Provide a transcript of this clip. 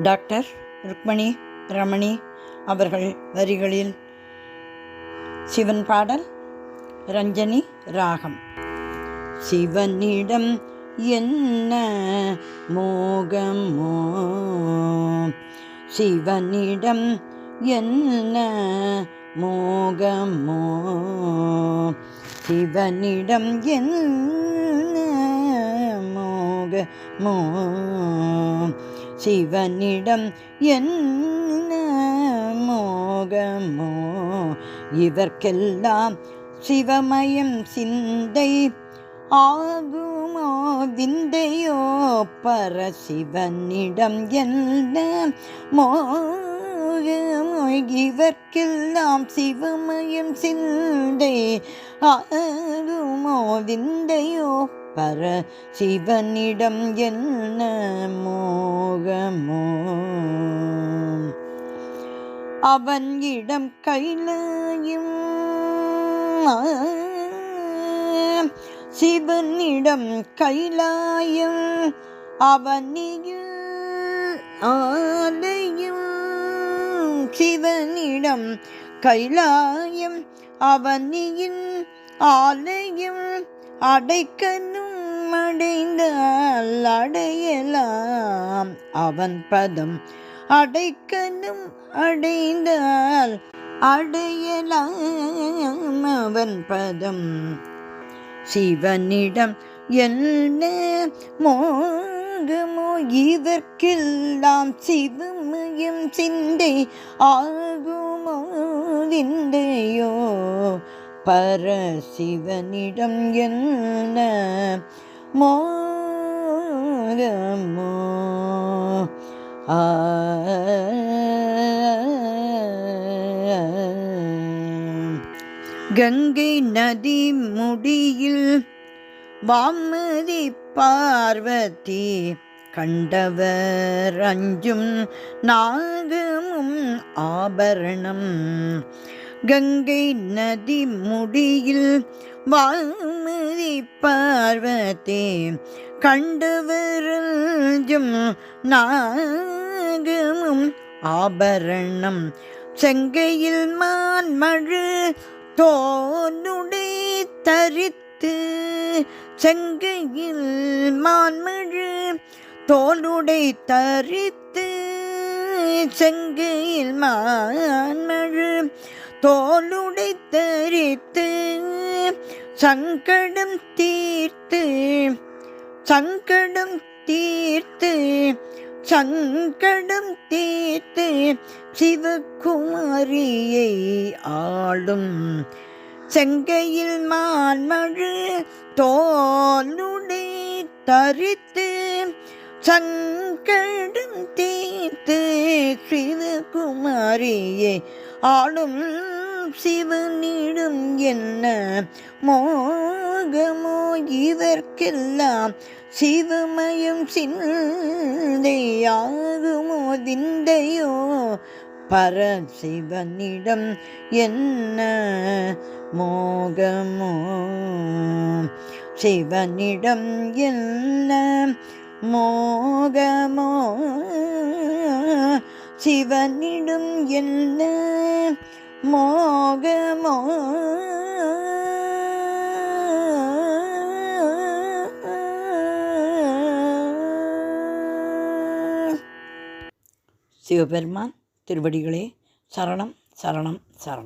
Doctor Rukmani Ramani அவர்கள் வரிகளில் சிவன் பாடல் ரஞ்சனி ராகம். சிவனிடம் என்ன மோகமோ, சிவனிடம் என்ன மோகமோ, சிவனிடம் என்ன மோகமோ, சிவனிடம் என்ன மோகமோ, இவர்க்கெல்லாம் சிவமயம் சிந்தை ஆகுமோ விந்தையோ, பரசிவனிடம் என்ன மோகமோ, இவர்க்கெல்லாம் சிவமயம் சிந்தை ஆகுமோ விந்தையோ, பரசிவனிடம் என்ன மோகமோ, அவன் இடம் கைலாயம் சிவனிடம் கைலாயம், அவனியில் ஆலயம் சிவனிடம் கைலாயம், அவனியின் ஆலயம் அடைக்கணும் அடைந்தால் அடையலாம் அவன் பதம், அடைக்கணும் அடைந்தால் அடையலாம் அவன் பதம், சிவனிடம் என்ன மோகமோ, இதற்கெல்லாம் சிவமயம் சிந்தை ஆகுமோ விந்தையோ, பரசிவனிடம் என்ன மோகமோ. கங்கை நதி முடியில் வாமதி பார்வதி கண்டவர் அஞ்சும் நாகமும் ஆபரணம், கங்கை நதி முடியில் வாமதி பார்வதி கண்டவர் அஞ்சும் நாகமும் ஆபரணம், செங்கையில் மான்மழு தோலுடை தரித்து, செங்கையில் மான்மழு தோலுடை தரித்து, செங்கையில் மான்மழு தோலுடை தரித்து, சங்கடம் தீர்த்து சங்கடம் தீர்த்து சங்கடம் தீர்த்து, சிவகுமாரியை ஆளும், செங்கையில் மான்மழு தோலுடை தரித்து, சங்கடம் தீர்த்து, சிவகுமாரியை ஆளும், சிவனிடம் என்ன மோகமோ, இதற்கெல்லாம் சிவமயம் சிந்தையாகுமோ விந்தையோ, பரசிவனிடம் என்ன மோகமோ, சிவனிடம் என்ன மோகமோ, சிவனிடம் என்ன மோகமோ. சிவபெருமான் திருவடிகளே சரணம் சரணம் சரணம்.